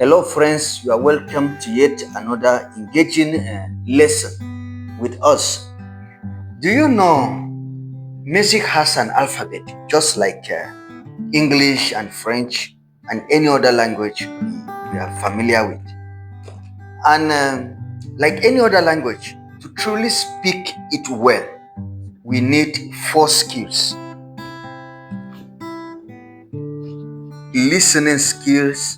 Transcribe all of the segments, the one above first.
Hello, friends. You are welcome to yet another engaging lesson with us. Do you know music has an alphabet just like English and French and any other language we are familiar with? And like any other language, to truly speak it well, we need four skills: listening skills,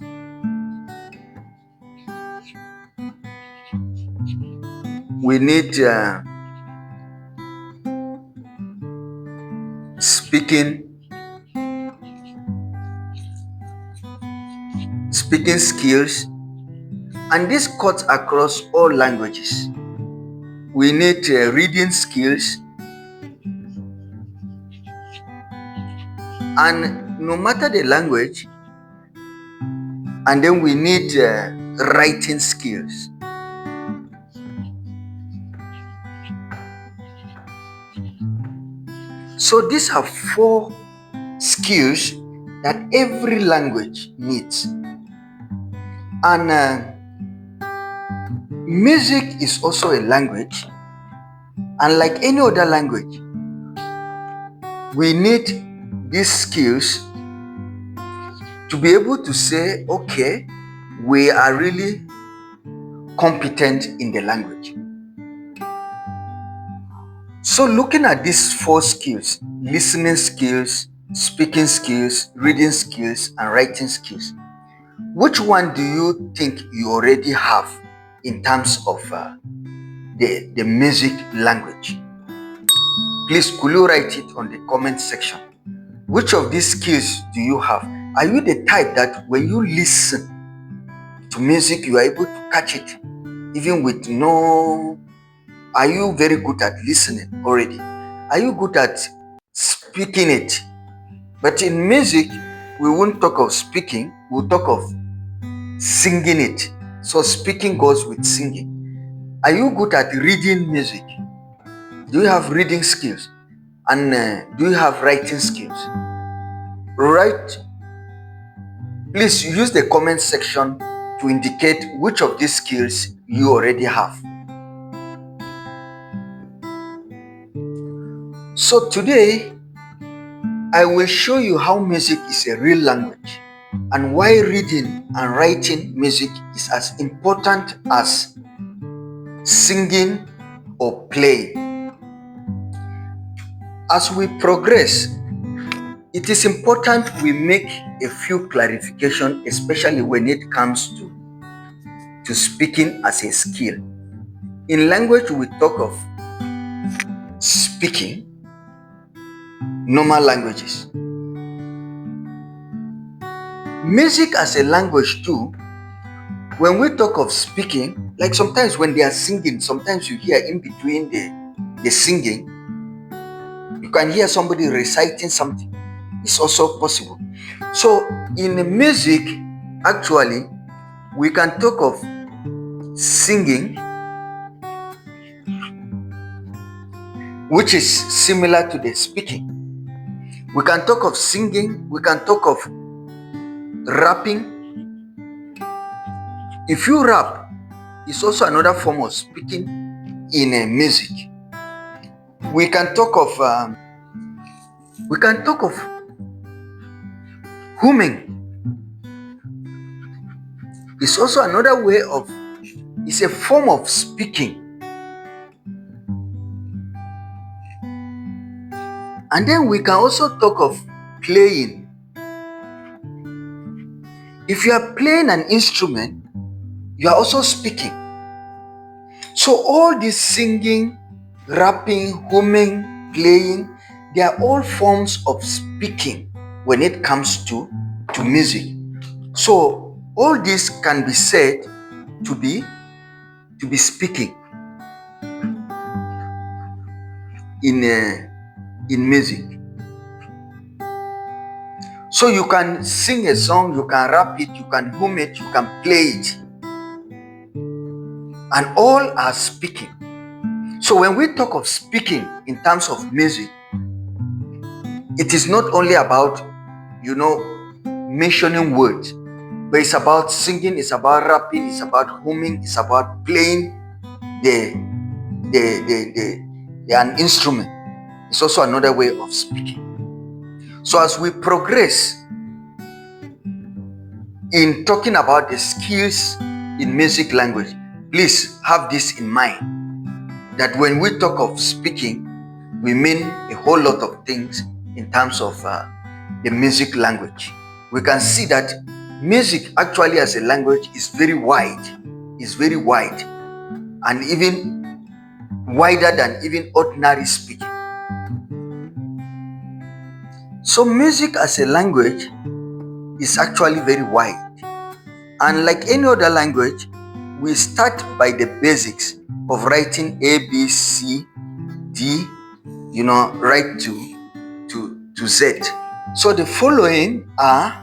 we need speaking skills, and this cuts across all languages. We need reading skills, and no matter the language, and then we need writing skills. So these are four skills that every language needs. And music is also a language, and like any other language, we need these skills to be able to say, okay, we are really competent in the language. So looking at these four skills: listening skills, speaking skills, reading skills, and writing skills, which one do you think you already have in terms of the music language? Please, could you write it on the comment section? Which of these skills do you have? Are you the type that when you listen to music, you are able to catch it even with no... Are you very good at listening already? Are you good at speaking it? But in music, we won't talk of speaking, we'll talk of singing it. So speaking goes with singing. Are you good at reading music? Do you have reading skills? And do you have writing skills? Right? Please use the comment section to indicate which of these skills you already have. So today, I will show you how music is a real language and why reading and writing music is as important as singing or playing. As we progress, it is important we make a few clarifications, especially when it comes to speaking as a skill. In language, we talk of speaking, normal languages. Music as a language too, when we talk of speaking, like sometimes when they are singing, sometimes you hear in between the singing, you can hear somebody reciting something. It's also possible. So in music, actually, we can talk of singing, which is similar to the speaking. We can talk of singing, we can talk of rapping. If you rap, it's also another form of speaking in a music. We can talk of humming. It's also another way of, it's a form of speaking. And then we can also talk of playing. If you are playing an instrument, you are also speaking. So all this singing, rapping, humming, playing, they are all forms of speaking when it comes to music. So all this can be said to be speaking in music. So you can sing a song, you can rap it, you can hum it, you can play it, and all are speaking. So when we talk of speaking in terms of music, it is not only about, mentioning words. But it's about singing, it's about rapping, it's about humming, it's about playing the an instrument. It's also another way of speaking. So as we progress in talking about the skills in music language, please have this in mind, that when we talk of speaking, we mean a whole lot of things in terms of the music language. We can see that music actually as a language is very wide, and even wider than even ordinary speaking. So music as a language is actually very wide. And like any other language, we start by the basics of writing A, B, C, D, right to Z. So the following are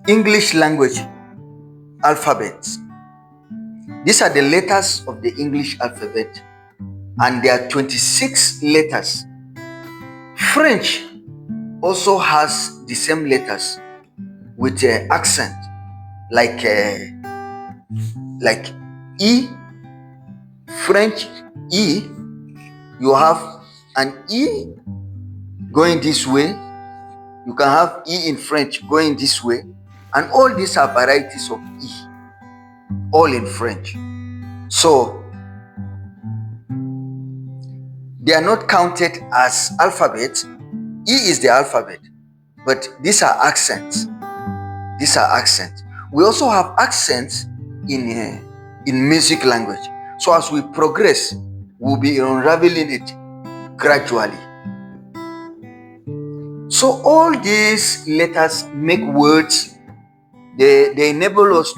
English language alphabets. These are the letters of the English alphabet, and there are 26 letters. French also has the same letters with accent, like E. French E, you have an E going this way, you can have E in French going this way, and all these are varieties of E, all in French. So they are not counted as alphabets. E is the alphabet, but these are accents. We also have accents in music language. So as we progress, we'll be unraveling it gradually. So all these letters make words. They enable us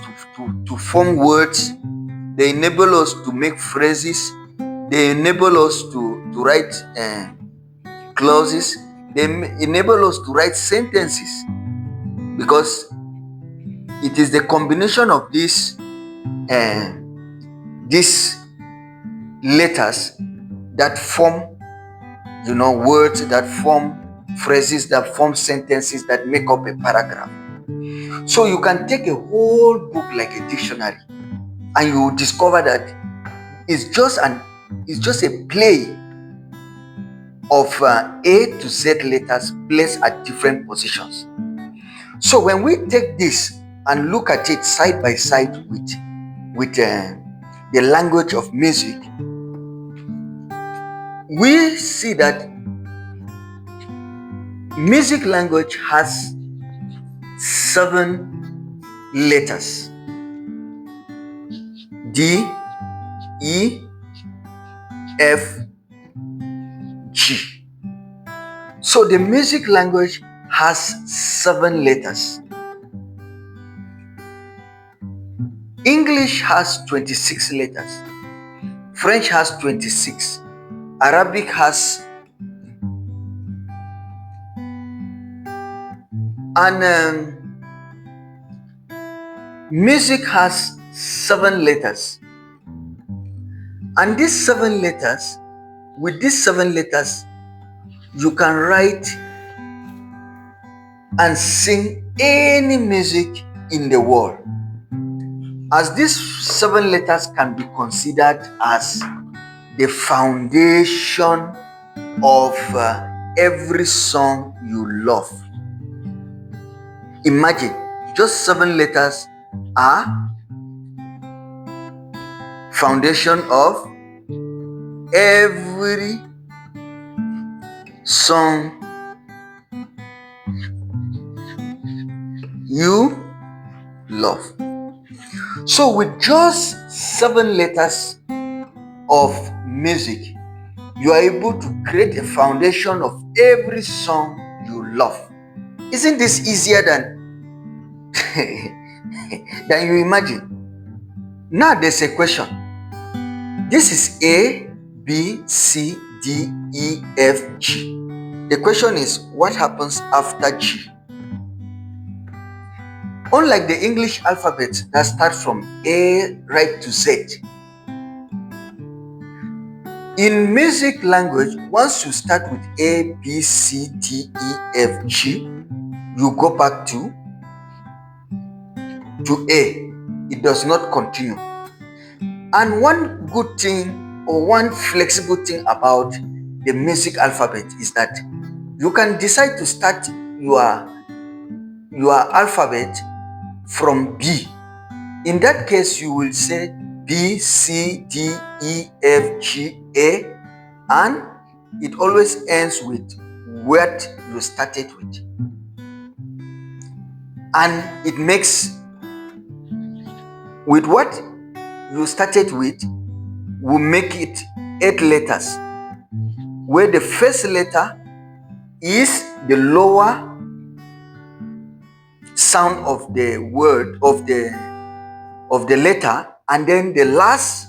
to form words. They enable us to make phrases. They enable us to write clauses. They enable us to write sentences, because it is the combination of these letters that form words, that form phrases, that form sentences, that make up a paragraph. So you can take a whole book like a dictionary, and you will discover that it's just a play of A to Z letters placed at different positions. So when we take this and look at it side by side with the language of music, we see that music language has 7 letters: D, E, F, G. So the music language has 7 letters. English has 26 letters. French has 26. Arabic has music has 7 letters. And these 7 letters, with these 7 letters, you can write and sing any music in the world, as these 7 letters can be considered as the foundation of every song you love. Imagine, just 7 letters are foundation of every song you love. So with just 7 letters of music, you are able to create a foundation of every song you love. Isn't this easier than than you imagine? Now there's a question. This is A, B, C, D, E, F, G. The question is, what happens after G? Unlike the English alphabet that starts from A right to Z, in music language, once you start with A, B, C, D, E, F, G, you go back to A. It does not continue. And one good thing or one flexible thing about the music alphabet is that you can decide to start your alphabet from B. In that case, you will say B, C, D, E, F, G, A, and it always ends with what you started with. And it makes with what you started with, will make it 8 letters, where the first letter is the lower sound of the word of the letter, and then the last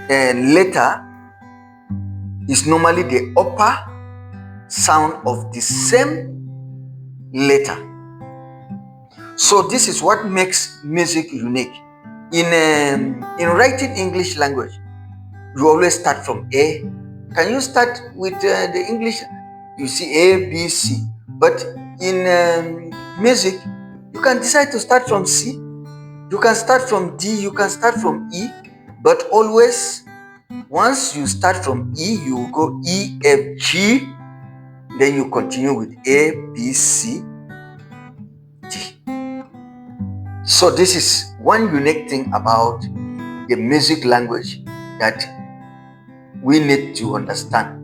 letter is normally the upper sound of the same letter. So this is what makes music unique. In writing English language, you always start from A. Can you start with the English? You see A, B, C. But in music, you can decide to start from C. You can start from D. You can start from E. But always, once you start from E, you go E, F, G. Then you continue with A, B, C, D. So this is one unique thing about the music language that we need to understand,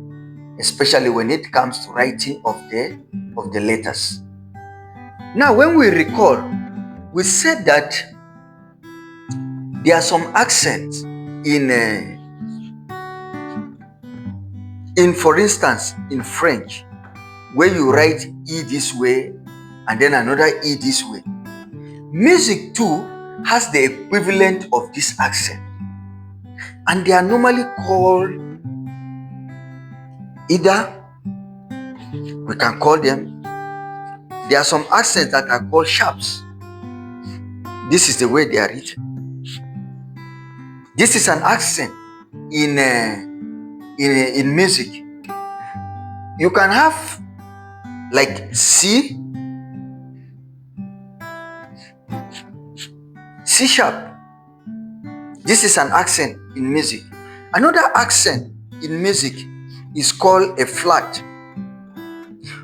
especially when it comes to writing of the letters. Now, when we recall, we said that there are some accents in for instance, in French, where you write E this way and then another E this way. Music too has the equivalent of this accent, and they are normally called either, we can call them, there are some accents that are called sharps. This is the way they are written. This is an accent in music. You can have like C sharp. This is an accent in music. Another accent in music is called a flat,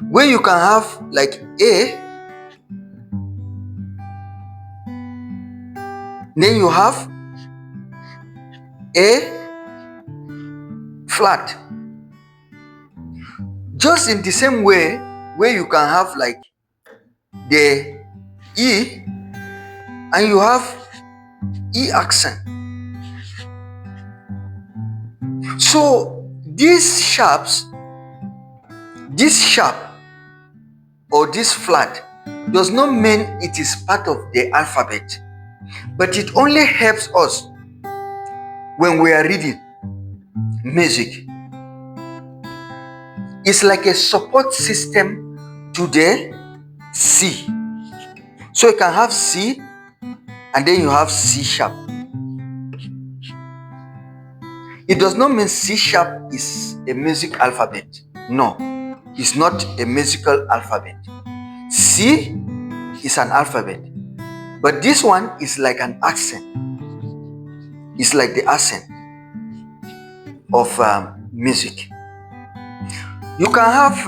where you can have like A, then you have A flat. Just in the same way where you can have like the E and you have E accent. So this sharp or this flat does not mean it is part of the alphabet, but it only helps us when we are reading music. It's like a support system to the C. So you can have C and then you have C sharp. It does not mean C sharp is a music alphabet. No, it's not a musical alphabet. C is an alphabet, but this one is like an accent. It's like the accent of music. You can have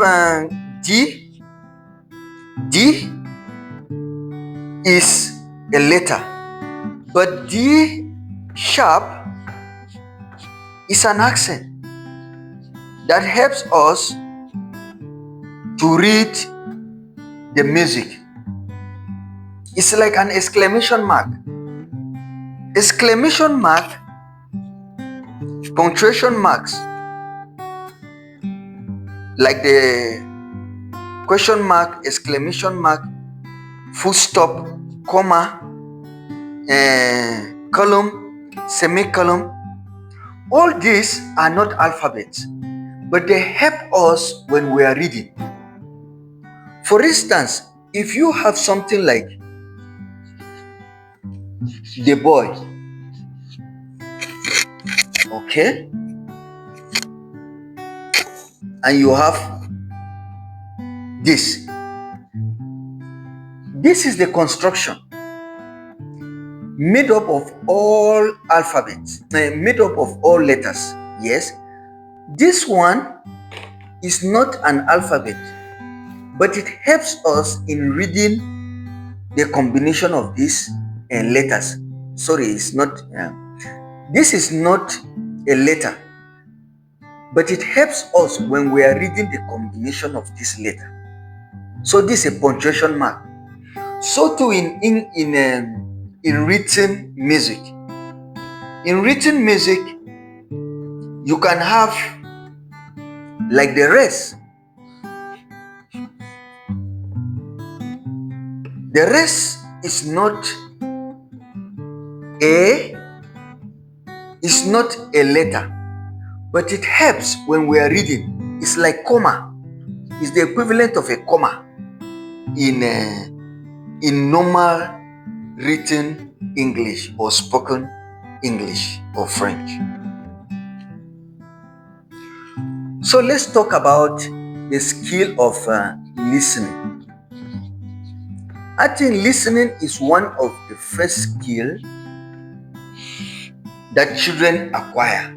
D. D is a letter, but D sharp is an accent that helps us to read the music. It's like an exclamation mark. Exclamation mark, punctuation marks, like the question mark, exclamation mark, full stop, comma, column, semicolon. All these are not alphabets, but they help us when we are reading. For instance, if you have something like the boy, okay, and you have this, This is the construction made up of all alphabets, made up of all letters. Yes, this one is not an alphabet, but it helps us in reading the combination of these letters. Sorry, it's not. This is not a letter, but it helps us when we are reading the combination of this letter. So this is a punctuation mark. So too in written music. In written music, you can have like the rest. The rest is not a letter, but it helps when we are reading. It's like comma. It's the equivalent of a comma in normal written English or spoken English or French. So let's talk about the skill of listening. I think listening is one of the first skills that children acquire.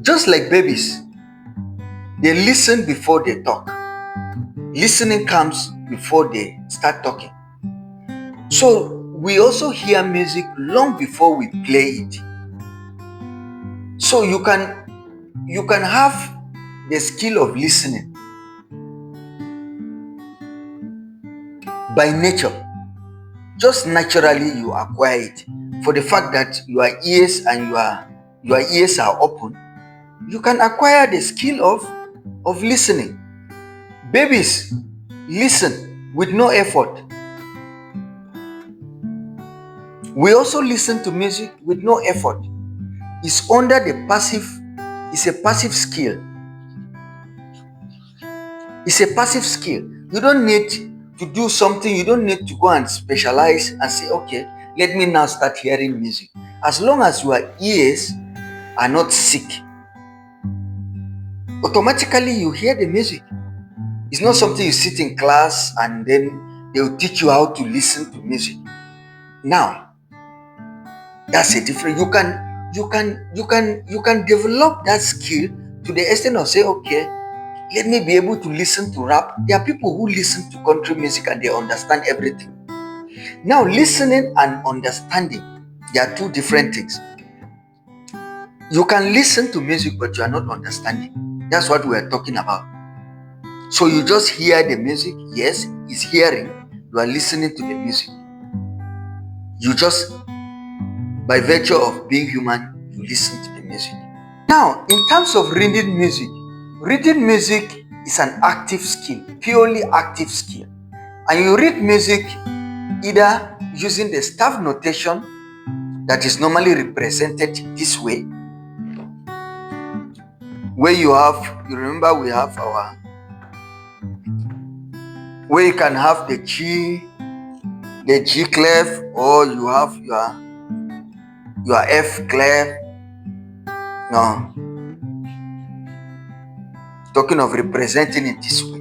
Just like babies, they listen before they talk. Listening comes before they start talking. So we also hear music long before we play it. So you can have the skill of listening by nature. Just naturally you acquire it. For the fact that your ears are open, you can acquire the skill of listening. Babies listen with no effort. We also listen to music with no effort. It's a passive skill. It's a passive skill. You don't need to do something. You don't need to go and specialize and say, okay, let me now start hearing music. As long as your ears are not sick, automatically you hear the music. It's not something you sit in class and then they will teach you how to listen to music. Now, that's a different. You can develop that skill to the extent of say, okay, let me be able to listen to rap. There are people who listen to country music and they understand everything. Now, listening and understanding, they are two different things. You can listen to music, but you are not understanding. That's what we are talking about. So you just hear the music. Yes, it's hearing. You are listening to the music. You just, by virtue of being human, you listen to the music. Now, in terms of reading music is an active skill, purely active skill. And you read music either using the staff notation that is normally represented this way, where you remember we have where you can have the G clef, or you have your F clef. No. Talking of representing it this way.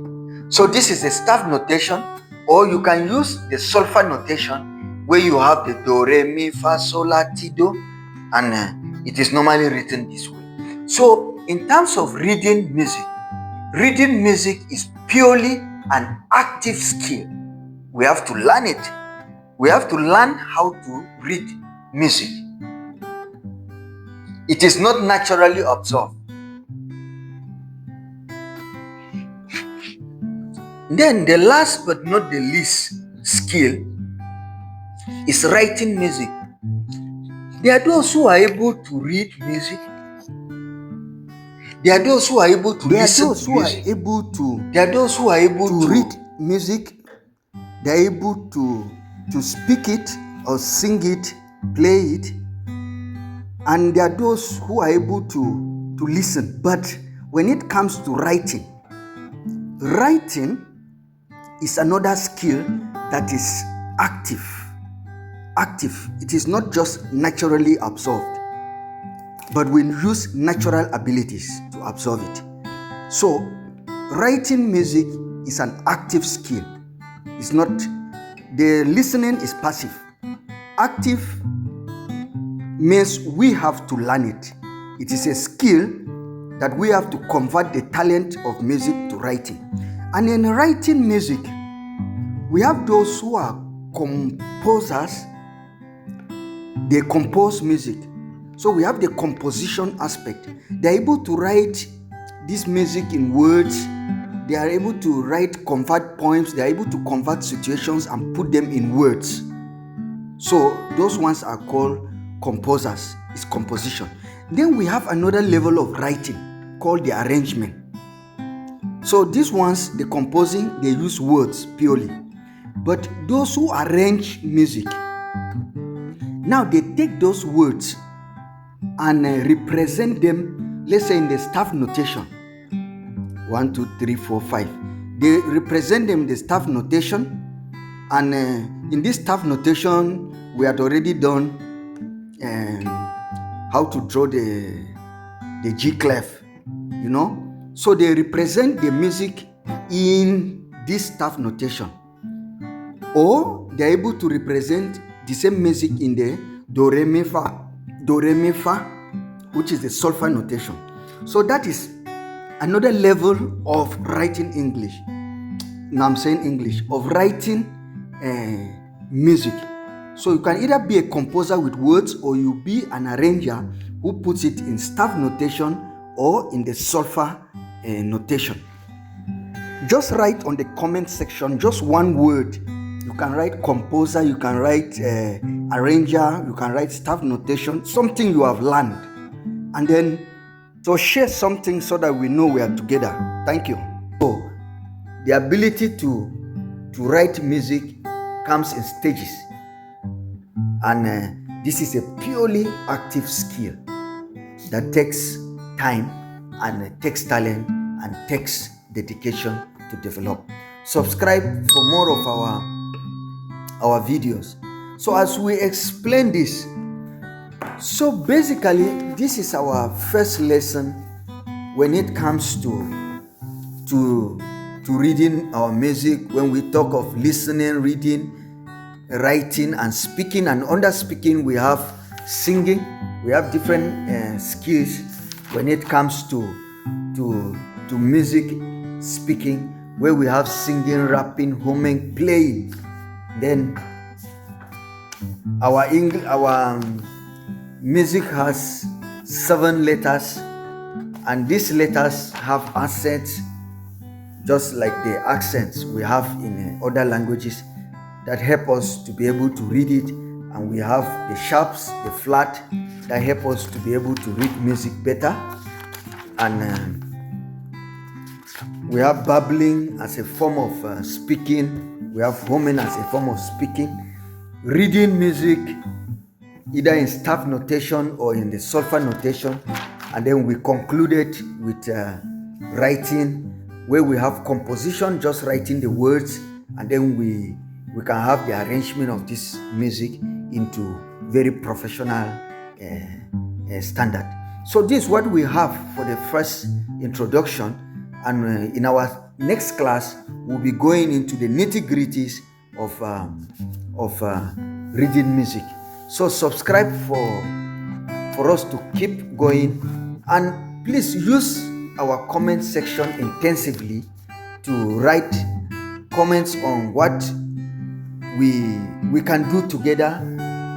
So this is the staff notation, or you can use the solfa notation where you have the do, re, mi, fa, sol, la, ti, do, and it is normally written this way. So in terms of reading music is purely an active skill. We have to learn it. We have to learn how to read music. It is not naturally observed. Then the last but not the least skill is writing music. There are those who are able to read music. There are those who are able to listen to music. There are those who are able to read music. They are able to speak it or sing it, play it. And there are those who are able to listen. But when it comes to writing is another skill that is active. It is not just naturally absorbed, but we use natural abilities to absorb it. So, writing music is an active skill. It's not, the listening is passive. Active means we have to learn it. It is a skill that we have to convert the talent of music to writing. And in writing music, we have those who are composers. They compose music. So we have the composition aspect. They're able to write this music in words. They are able to convert poems. They are able to convert situations and put them in words. So those ones are called composers. It's composition. Then we have another level of writing called the arrangement. So these ones, the composing, they use words purely. But those who arrange music, now they take those words and represent them, let's say in the staff notation. 1, 2, 3, 4, 5. They represent them in the staff notation. And in this staff notation, we had already done how to draw the G clef, So they represent the music in this staff notation. Or they're able to represent the same music in the do, re, mi, fa, which is the solfa notation. So that is another level of writing English. Now I'm saying English, of writing music. So you can either be a composer with words, or you be an arranger who puts it in staff notation or in the solfa notation. Just write on the comment section just one word. You can write composer, you can write arranger, you can write staff notation, something you have learned. And then so share something so that we know we are together. Thank you. So the ability to write music comes in stages. And this is a purely active skill that takes time and takes talent and takes dedication to develop. Subscribe for more of our videos. So as we explain this, so basically this is our first lesson when it comes to reading our music. When we talk of listening, reading, writing, and speaking, and under speaking we have singing. We have different skills when it comes to music speaking, where we have singing, rapping, humming, playing. Then our music has 7 letters, and these letters have accents, just like the accents we have in other languages that help us to be able to read it. And we have the sharps, the flat, that help us to be able to read music better. And we have babbling as a form of speaking. We have humming as a form of speaking. Reading music either in staff notation or in the solfa notation. And then we concluded with writing, where we have composition, just writing the words, and then we can have the arrangement of this music into very professional standard. So this is what we have for the first introduction, and in our next class we'll be going into the nitty-gritties of reading music. So subscribe for us to keep going, and please use our comment section intensively to write comments on what we can do together,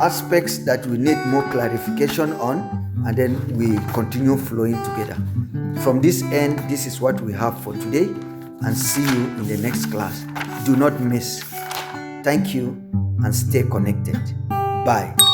aspects that we need more clarification on, and then we continue flowing together. From this end, this is what we have for today, and see you in the next class. Do not miss. Thank you, and stay connected. Bye.